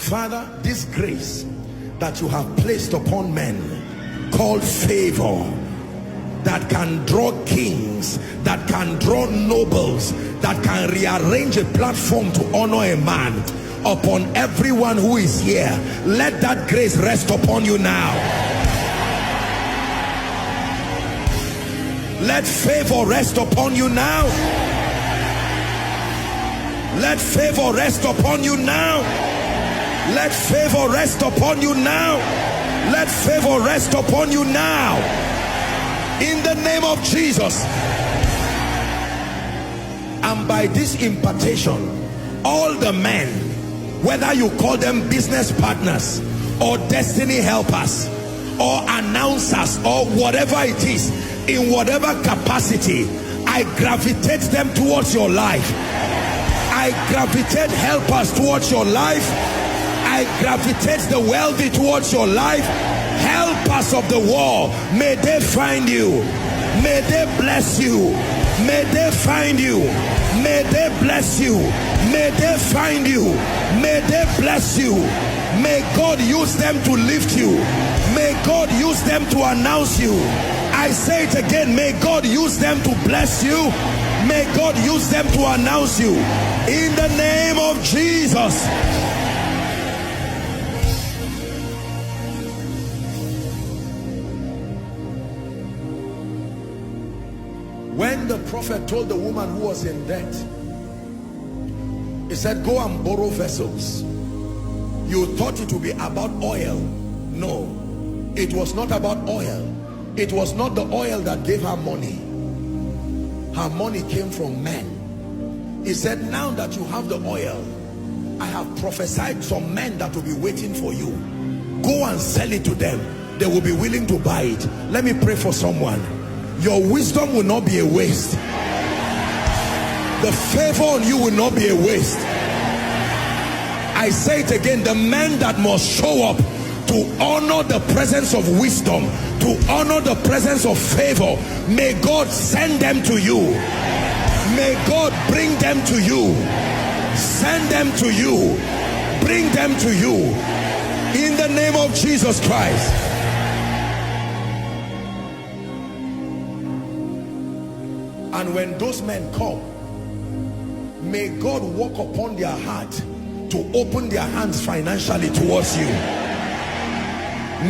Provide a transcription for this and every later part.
Father, this grace that you have placed upon men, called favor, that can draw kings, that can draw nobles, that can rearrange a platform to honor a man, upon everyone who is here, let that grace rest upon you now. Let favor rest upon you now. Let favor rest upon you now. Let favor rest upon you now. Let favor rest upon you now. In the name of Jesus. And by this impartation, all the men, whether you call them business partners or destiny helpers or announcers or whatever it is, in whatever capacity, I gravitate them towards your life. I gravitate helpers towards your life. I gravitate the wealthy towards your life. Helpers of the war, may they find you. May they bless you. May they find you. May they bless you. May they find you. May they bless you. May God use them to lift you. May God use them to announce you. I say it again, may God use them to bless you. May God use them to announce you. In the name of Jesus. When the prophet told the woman who was in debt, he said, go and borrow vessels. You thought it would be about oil. No, it was not about oil. It was not the oil that gave her money. Her money came from men. He said, now that you have the oil, I have prophesied some men that will be waiting for you. Go and sell it to them. They will be willing to buy it. Let me pray for someone. Your wisdom will not be a waste. The favor on you will not be a waste. I say it again, the men that must show up to honor the presence of wisdom, to honor the presence of favor, may God send them to you. May God bring them to you. Send them to you. Bring them to you. In the name of Jesus Christ. And when those men come, may God work upon their heart to open their hands financially towards you.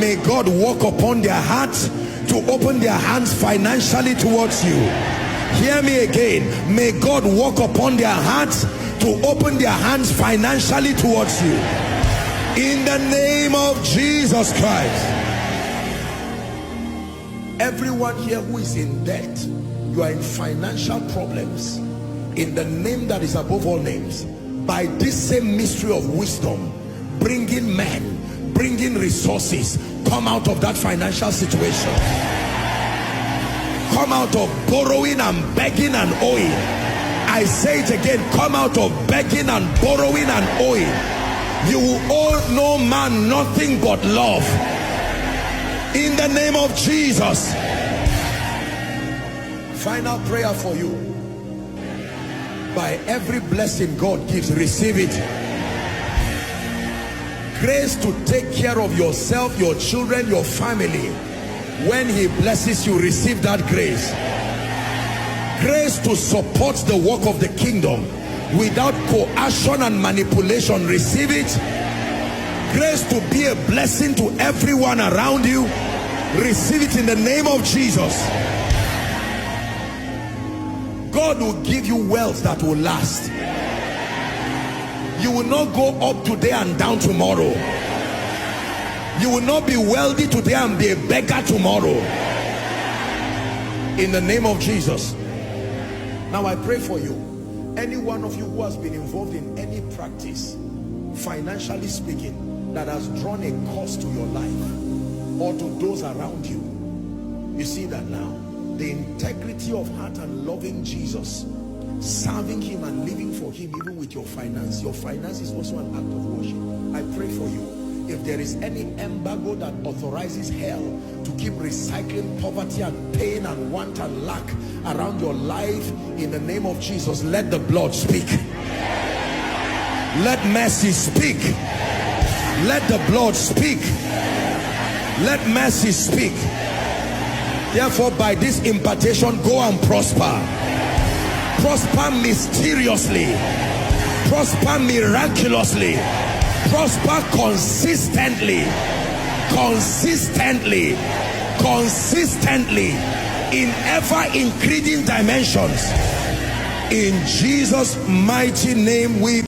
May God work upon their hearts to open their hands financially towards you. Hear me again. May God work upon their hearts to open their hands financially towards you. In the name of Jesus Christ. Everyone here who is in debt, you are in financial problems, in the name that is above all names, by this same mystery of wisdom, bringing men, bringing resources, come out of that financial situation. Come out of borrowing and begging and owing. I say it again, come out of begging and borrowing and owing. You will owe no man nothing but love. In the name of Jesus. Final prayer for you. By every blessing God gives, receive it. Grace to take care of yourself, your children, your family. When he blesses you, receive that grace. Grace to support the work of the kingdom without coercion and manipulation, receive it. Grace to be a blessing to everyone around you, receive it in the name of Jesus. God will give you wealth that will last. You will not go up today and down tomorrow. You will not be wealthy today and be a beggar tomorrow. In the name of Jesus. Now I pray for you. Any one of you who has been involved in any practice, financially speaking, that has drawn a cost to your life or to those around you. You see that now? The integrity of heart and loving Jesus, serving him and living for him, even with your finance. Your finance is also an act of worship. I pray for you. If there is any embargo that authorizes hell to keep recycling poverty and pain and want and lack around your life, in the name of Jesus, let the blood speak. Let mercy speak. Let the blood speak. Let mercy speak. Therefore, by this impartation, go and prosper. Prosper mysteriously. Prosper miraculously. Prosper consistently. Consistently. Consistently. In ever-increasing dimensions. In Jesus' mighty name we